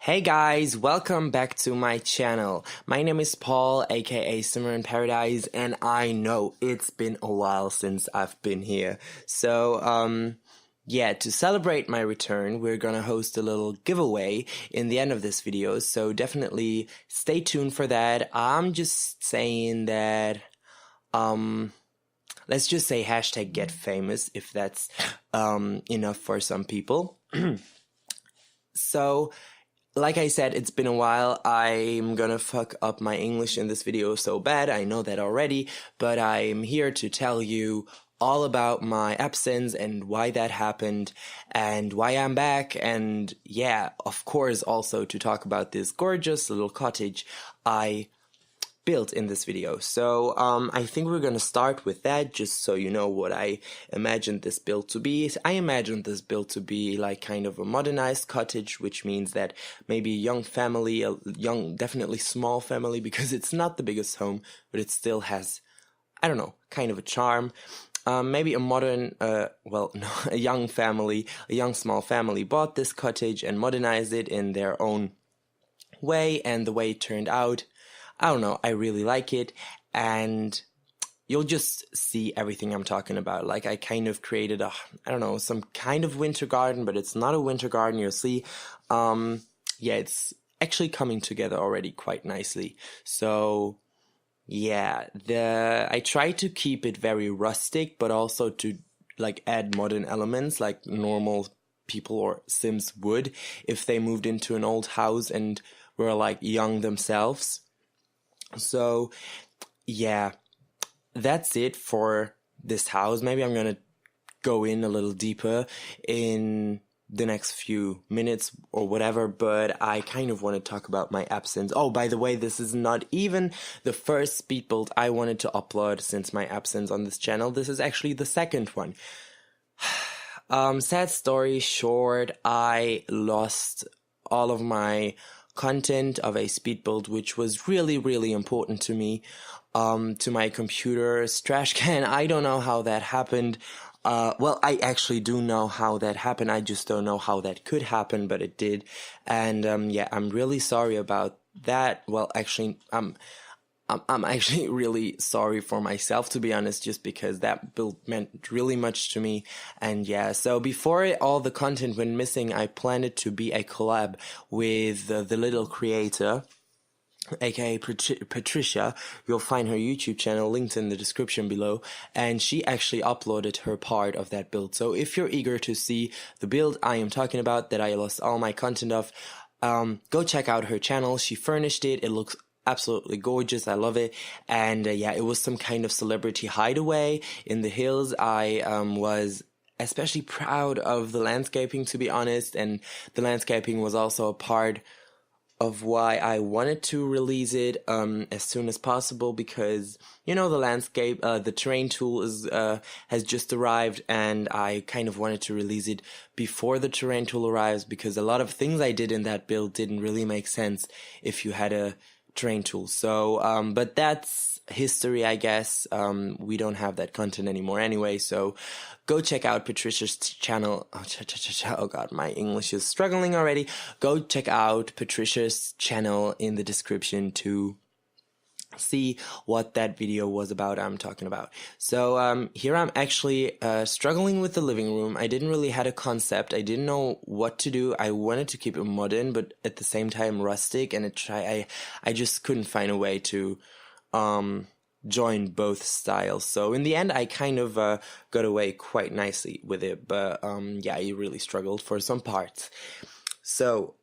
Hey guys, welcome back to my channel. My name is Paul, aka Summer in Paradise, and I know it's been a while since I've been here. So, yeah, to celebrate my return, we're gonna host a little giveaway in the end of this video, so definitely stay tuned for that. I'm just saying that, let's just say hashtag get famous if that's enough for some people. So, like I said, it's been a while. I'm gonna fuck up my English in this video so bad, I know that already, but I'm here to tell you all about my absence and why that happened and why I'm back, and yeah, of course also to talk about this gorgeous little cottage I built in this video. So I think we're gonna start with that, just so you know what I imagined this build to be. I imagined this build to be like kind of a modernized cottage, which means that maybe a young family, a young, definitely small family, because it's not the biggest home, but it still has, I don't know, kind of a charm. Maybe a modern, well, no, a young family, a young small family bought this cottage and modernized it in their own way, and the way it turned out, I don't know, I really like it, and you'll just see everything I'm talking about. Like, I kind of created a, I don't know, some kind of winter garden, but it's not a winter garden, you'll see. Yeah, it's actually coming together already quite nicely. So, yeah, I try to keep it very rustic, but also to, like, add modern elements like normal people or Sims would if they moved into an old house and were, like, young themselves. So, yeah, that's it for this house. Maybe I'm gonna go in a little deeper in the next few minutes or whatever, but I kind of want to talk about my absence. Oh, by the way, this is not even the first speed build I wanted to upload since my absence on this channel. This is actually the second one. Sad story short, I lost all of my content of a speed build, which was really, really important to me, to my computer's trash can. I don't know how that happened. Well, I actually do know how that happened. I just don't know how that could happen, but it did. And yeah, I'm really sorry about that. Well, actually, I'm actually really sorry for myself, to be honest, just because that build meant really much to me. And yeah, so before all the content went missing, I planned it to be a collab with the little creator, aka Patricia. You'll find her YouTube channel linked in the description below, and she actually uploaded her part of that build. So if you're eager to see the build I am talking about, that I lost all my content of, go check out her channel. She furnished it. It looks absolutely gorgeous. I love it. And yeah, it was some kind of celebrity hideaway in the hills. I was especially proud of the landscaping, to be honest, and the landscaping was also a part of why I wanted to release it as soon as possible, because, you know, the landscape, the terrain tool is has just arrived, and I kind of wanted to release it before the terrain tool arrives, because a lot of things I did in that build didn't really make sense if you had a terrain tool. So, but that's history, I guess. We don't have that content anymore anyway, so go check out Patricia's channel. Oh god, my English is struggling already. Go check out Patricia's channel in the description to see what that video was about I'm talking about. So here I'm actually struggling with the living room. I didn't really had a concept. I didn't know what to do. I wanted to keep it modern, but at the same time rustic, and I just couldn't find a way to join both styles. So in the end, I kind of got away quite nicely with it, but yeah, I really struggled for some parts. So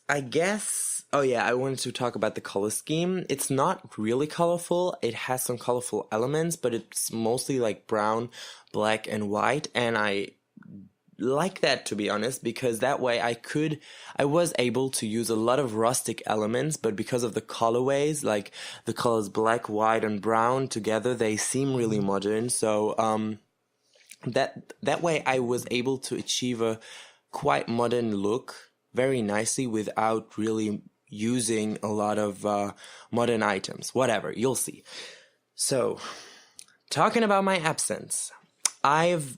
I guess, oh yeah, I wanted to talk about the color scheme. It's not really colorful. It has some colorful elements, but it's mostly like brown, black, and white, and I like that, to be honest, because that way I was able to use a lot of rustic elements, but because of the colorways, like the colors black, white, and brown together, they seem really modern. So that way I was able to achieve a quite modern look very nicely without really using a lot of modern items. Whatever, you'll see. So, talking about my absence, I've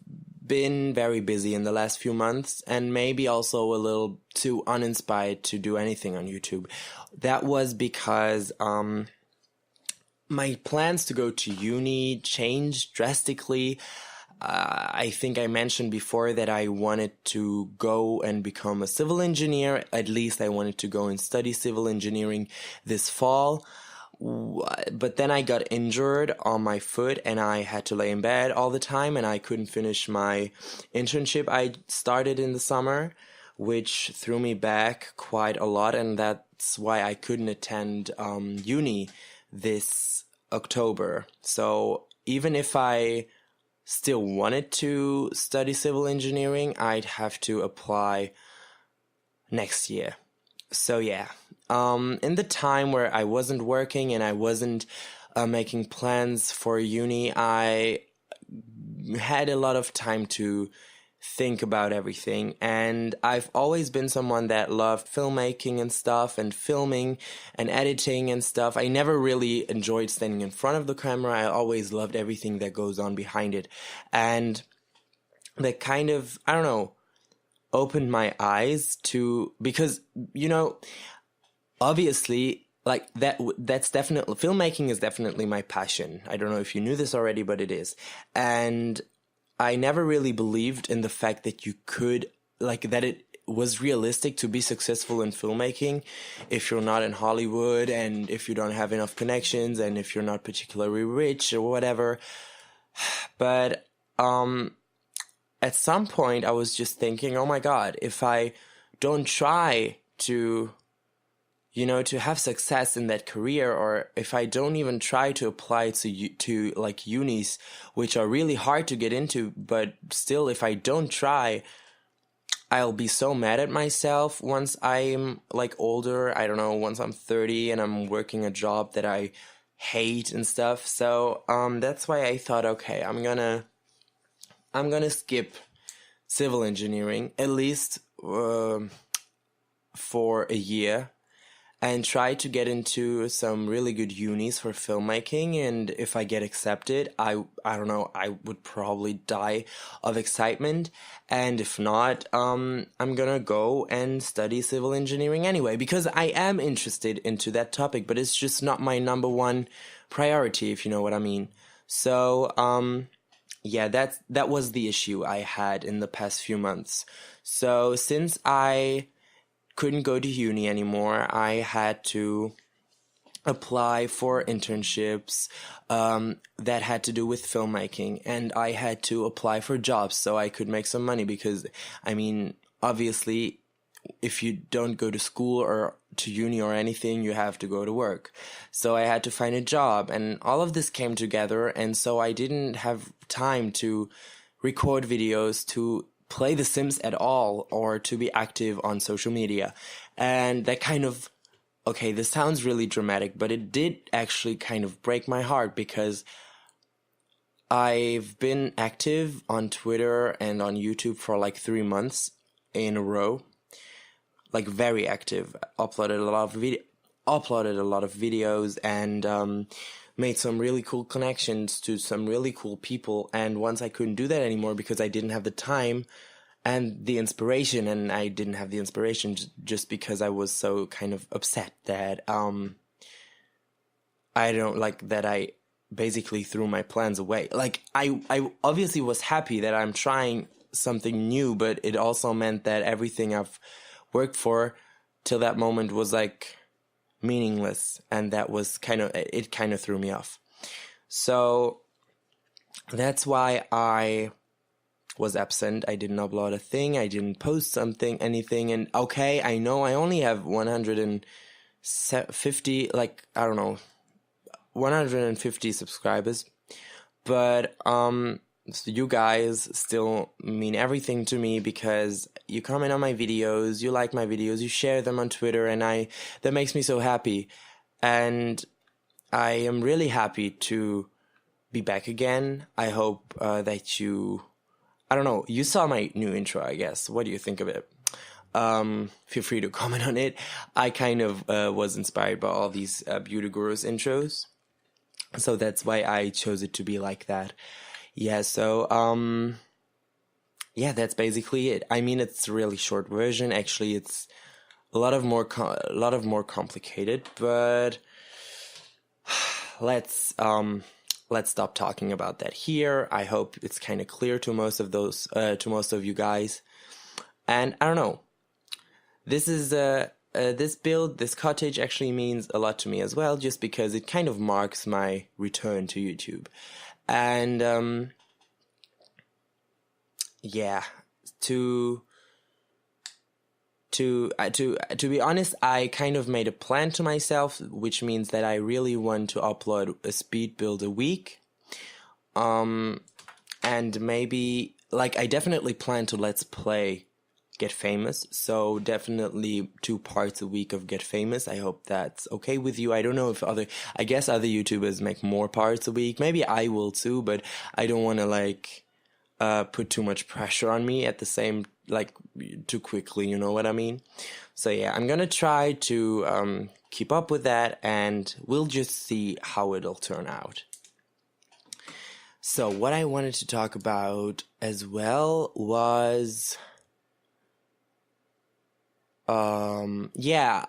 been very busy in the last few months, and maybe also a little too uninspired to do anything on YouTube. That was because my plans to go to uni changed drastically. I think I mentioned before that I wanted to go and become a civil engineer. At least I wanted to go and study civil engineering this fall. But then I got injured on my foot and I had to lay in bed all the time, and I couldn't finish my internship I started in the summer, which threw me back quite a lot, and that's why I couldn't attend uni this October. So even if I still wanted to study civil engineering, I'd have to apply next year. So yeah, in the time where I wasn't working and I wasn't making plans for uni, I had a lot of time to think about everything. And I've always been someone that loved filmmaking and stuff, and filming and editing and stuff. I never really enjoyed standing in front of the camera. I always loved everything that goes on behind it. And that kind of, I don't know, opened my eyes to, because, you know, obviously, like that's definitely, filmmaking is definitely my passion. I don't know if you knew this already, but it is. And I never really believed in the fact that you could, like, that it was realistic to be successful in filmmaking if you're not in Hollywood, and if you don't have enough connections, and if you're not particularly rich or whatever. But at some point I was just thinking, oh my God, if I don't try to, you know, to have success in that career, or if I don't even try to apply to like unis, which are really hard to get into, but still, if I don't try, I'll be so mad at myself once I'm like older. I don't know, once I'm 30 and I'm working a job that I hate and stuff. So that's why I thought, okay, I'm gonna skip civil engineering, at least for a year, and try to get into some really good unis for filmmaking. And if I get accepted, I don't know, I would probably die of excitement. And if not, I'm gonna go and study civil engineering anyway, because I am interested into that topic, but it's just not my number one priority, if you know what I mean. So, yeah, that was the issue I had in the past few months. So since I couldn't go to uni anymore, I had to apply for internships that had to do with filmmaking, and I had to apply for jobs so I could make some money, because, I mean, obviously, if you don't go to school or to uni or anything, you have to go to work. So I had to find a job, and all of this came together, and so I didn't have time to record videos, to play The Sims at all, or to be active on social media. And that kind of, okay, this sounds really dramatic, but it did actually kind of break my heart, because I've been active on Twitter and on YouTube for like 3 months in a row, like very active. Uploaded a lot of videos, and made some really cool connections to some really cool people. And once I couldn't do that anymore because I didn't have the time and the inspiration, and I didn't have the inspiration just because I was so kind of upset that I don't like that I basically threw my plans away. Like, I obviously was happy that I'm trying something new, but it also meant that everything I've worked for till that moment was like meaningless, and that was kind of threw me off. So that's why I was absent. I didn't upload a thing, I didn't post anything, and okay, I know I only have 150, like, I don't know, 150 subscribers, but so you guys still mean everything to me, because you comment on my videos, you like my videos, you share them on Twitter, and that makes me so happy. And I am really happy to be back again. I hope that you, I don't know, you saw my new intro, I guess. What do you think of it? Feel free to comment on it. I kind of was inspired by all these Beauty Gurus intros, so that's why I chose it to be like that. Yeah, so yeah, that's basically it. I mean, it's a really short version. Actually, it's a lot of more complicated, but let's let's stop talking about that here. I hope it's kind of clear to most of you guys. And I don't know. This is this build, this cottage actually means a lot to me as well, just because it kind of marks my return to YouTube. And yeah, to to be honest, I kind of made a plan to myself, which means that I really want to upload a speed build a week. And maybe, like, I definitely plan to let's play Get Famous, so definitely 2 parts a week of Get Famous. I hope that's okay with you. I don't know if I guess other YouTubers make more parts a week. Maybe I will too, but I don't want to like put too much pressure on me at the same, like, too quickly, you know what I mean? So yeah, I'm gonna try to keep up with that, and we'll just see how it'll turn out. So what I wanted to talk about as well was yeah,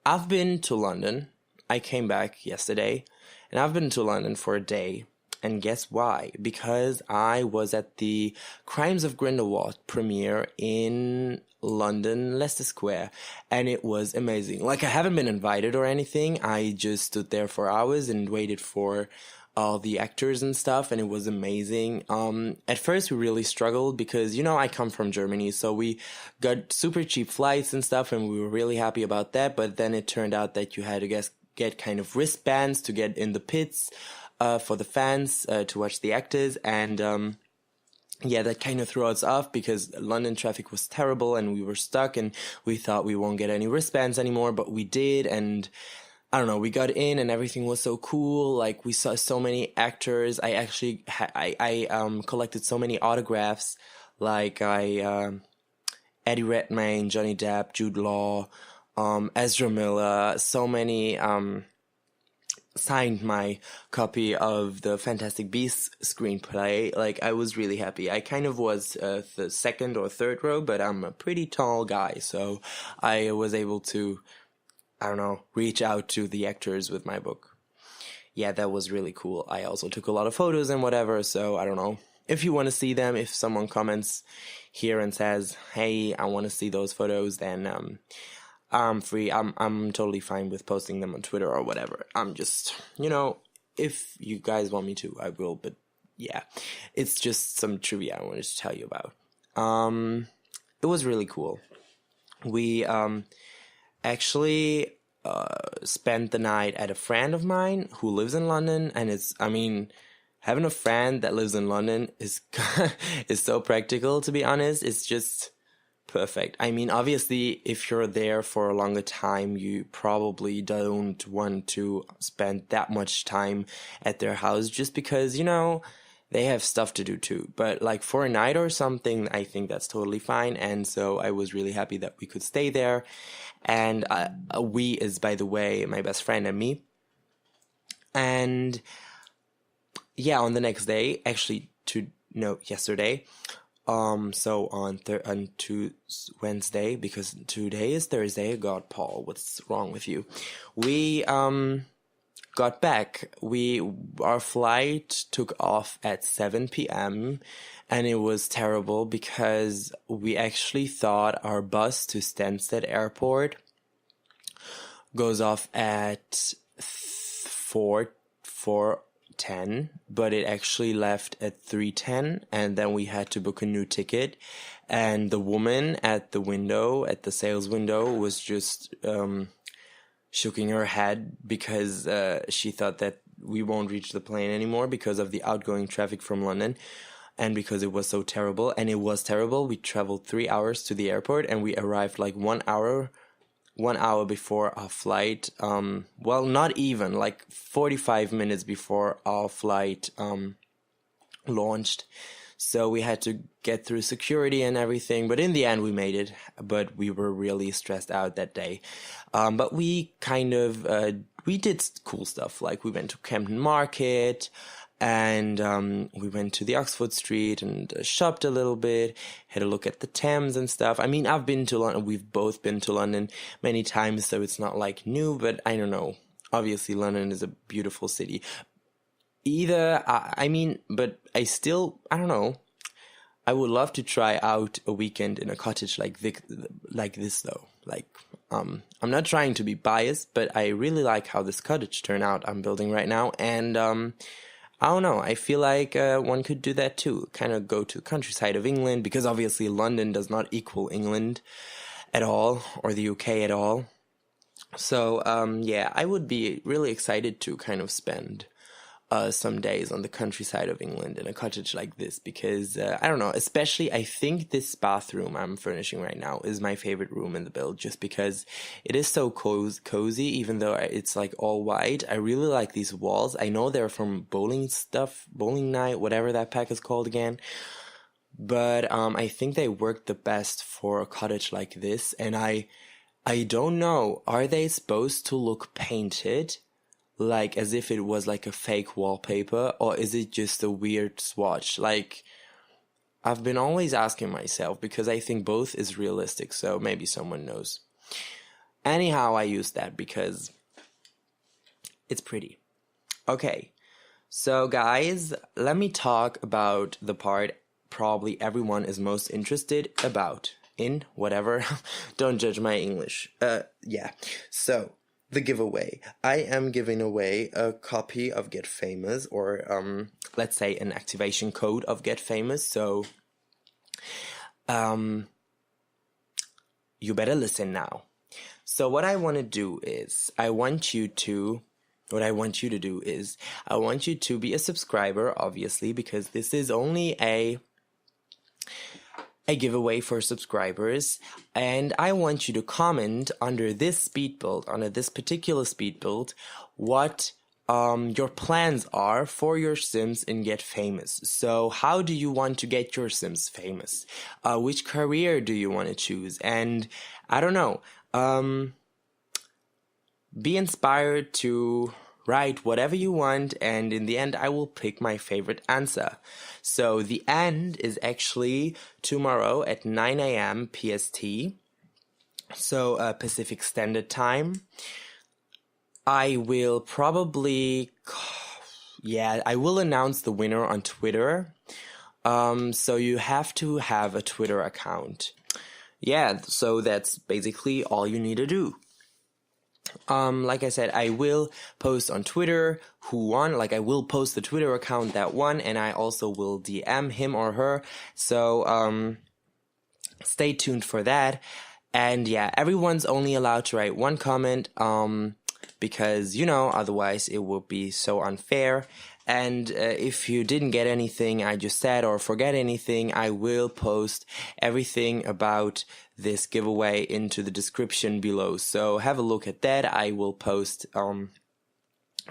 I've been to London. I came back yesterday, and I've been to London for a day. And guess why? Because I was at the Crimes of Grindelwald premiere in London, Leicester Square, and it was amazing. Like, I haven't been invited or anything. I just stood there for hours and waited for all the actors and stuff, and it was amazing. At first we really struggled because, you know, I come from Germany, so we got super cheap flights and stuff, and we were really happy about that. But then it turned out that you had to get kind of wristbands to get in the pits for the fans to watch the actors, and yeah, that kind of threw us off because London traffic was terrible and we were stuck, and we thought we won't get any wristbands anymore, but we did. And I don't know, we got in and everything was so cool. Like, we saw so many actors. I actually I collected so many autographs. Like, Eddie Redmayne, Johnny Depp, Jude Law, Ezra Miller, so many signed my copy of the Fantastic Beasts screenplay. Like, I was really happy. I kind of was the second or third row, but I'm a pretty tall guy, so I was able to, I don't know, reach out to the actors with my book. Yeah, that was really cool. I also took a lot of photos and whatever, so I don't know. If you want to see them, if someone comments here and says, hey, I want to see those photos, then I'm free. I'm totally fine with posting them on Twitter or whatever. I'm just, you know, if you guys want me to, I will, but yeah. It's just some trivia I wanted to tell you about. It was really cool. We actually spent the night at a friend of mine who lives in London, and having a friend that lives in London is is so practical, to be honest. It's just perfect. I mean, obviously, if you're there for a longer time, you probably don't want to spend that much time at their house just because, you know, they have stuff to do too. But like for a night or something, I think that's totally fine. And so I was really happy that we could stay there. And we is, by the way, my best friend and me. And yeah, on the next day, actually, yesterday, so on Wednesday, because today is Thursday. God, Paul, what's wrong with you? We got back. Our flight took off at 7 p.m. and it was terrible because we actually thought our bus to Stansted Airport goes off at 4:10, but it actually left at 3:10, and then we had to book a new ticket. And the woman at the sales window, was just shaking her head because she thought that we won't reach the plane anymore because of the outgoing traffic from London, and because it was so terrible. And it was terrible. We traveled 3 hours to the airport, and we arrived like 1 hour before our flight. Well, not even, like 45 minutes before our flight launched. So we had to get through security and everything, but in the end we made it. But we were really stressed out that day. But we kind of we did cool stuff. Like, we went to Camden Market, And we went to the Oxford Street and shopped a little bit, had a look at the Thames and stuff. I mean, I've been to London, we've both been to London many times, so it's not like new, but I don't know. Obviously, London is a beautiful city. But I don't know. I would love to try out a weekend in a cottage like this though. I'm not trying to be biased, but I really like how this cottage turned out I'm building right now, and I don't know, I feel like one could do that too. Kind of go to the countryside of England, because obviously London does not equal England at all, or the UK at all. So, yeah, I would be really excited to kind of spend some days on the countryside of England in a cottage like this, because I don't know, especially I think this bathroom I'm furnishing right now is my favorite room in the build, just because it is so cozy, even though it's like all white. I really like these walls. I know they're from bowling night, whatever that pack is called again, but I think they work the best for a cottage like this. And I don't know, are they supposed to look painted, like as if it was like a fake wallpaper, or is it just a weird swatch? Like, I've been always asking myself, because I think both is realistic, so maybe someone knows. Anyhow, I use that because it's pretty. Okay, so guys, let me talk about the part probably everyone is most interested about in whatever. Don't judge my English. Yeah, so the giveaway. I am giving away a copy of Get Famous, or let's say an activation code of Get Famous. So you better listen now. So what I want to do is I want you to be a subscriber, obviously, because this is only a giveaway for subscribers, and I want you to comment under this particular speed build, what your plans are for your Sims in Get Famous. So how do you want to get your Sims famous? Which career do you want to choose? And I don't know, be inspired to write whatever you want, and in the end I will pick my favorite answer. So the end is actually tomorrow at 9 a.m. PST, so Pacific Standard Time. I will probably, I will announce the winner on Twitter. So you have to have a Twitter account. Yeah, so that's basically all you need to do. Like I said, I will post on Twitter who won. Like, I will post the Twitter account that won, and I also will DM him or her. So, stay tuned for that. And yeah, everyone's only allowed to write one comment, because, otherwise it would be so unfair. And if you didn't get anything I just said, or forget anything, I will post everything about this giveaway into the description below. So have a look at that. I will post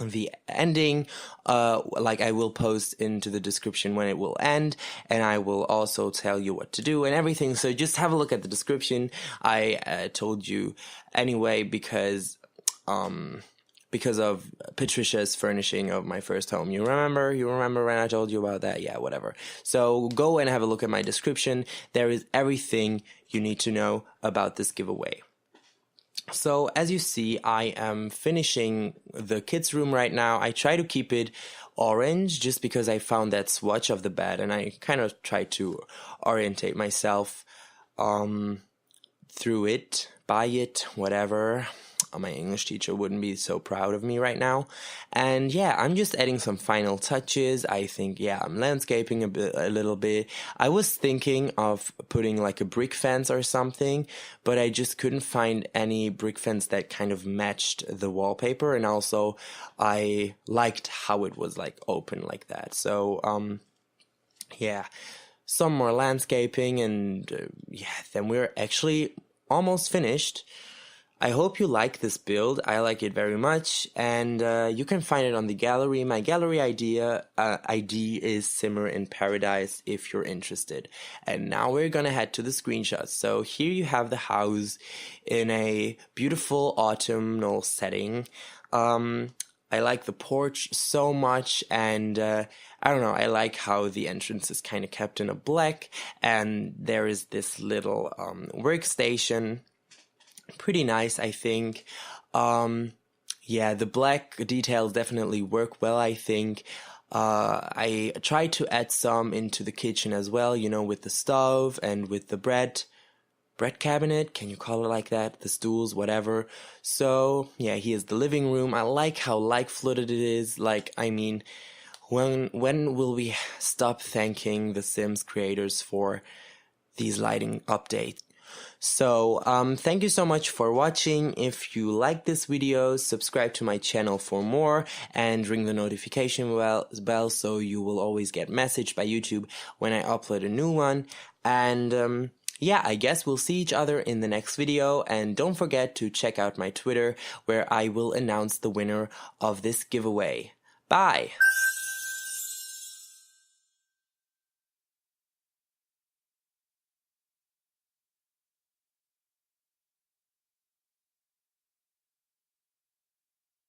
the ending, I will post into the description when it will end, and I will also tell you what to do and everything. So just have a look at the description. I told you anyway, because of Patricia's furnishing of my first home. You remember when I told you about that? Yeah, whatever. So go and have a look at my description. There is everything you need to know about this giveaway. So as you see, I am finishing the kids' room right now. I try to keep it orange just because I found that swatch of the bed, and I kind of try to orientate myself through it, by it, whatever. My English teacher wouldn't be so proud of me right now. And yeah, I'm just adding some final touches. I think, I'm landscaping a little bit. I was thinking of putting like a brick fence or something, but I just couldn't find any brick fence that kind of matched the wallpaper. And also I liked how it was like open like that. So, some more landscaping, and then we're actually almost finished. I hope you like this build. I like it very much, and you can find it on the gallery. My gallery ID is Simmer in Paradise if you're interested. And now we're gonna head to the screenshots. So here you have the house in a beautiful autumnal setting. I like the porch so much, and I don't know, I like how the entrance is kind of kept in a black, and there is this little workstation. Pretty nice, I think. Yeah, the black details definitely work well, I think. I tried to add some into the kitchen as well, you know, with the stove and with the bread cabinet, can you call it like that? The stools, whatever. So yeah, here's the living room. I like how light flooded it is. Like, I mean, when will we stop thanking the Sims creators for these lighting updates? So thank you so much for watching. If you like this video, subscribe to my channel for more and ring the notification bell so you will always get messaged by YouTube when I upload a new one. And yeah, I guess we'll see each other in the next video, and don't forget to check out my Twitter where I will announce the winner of this giveaway. Bye!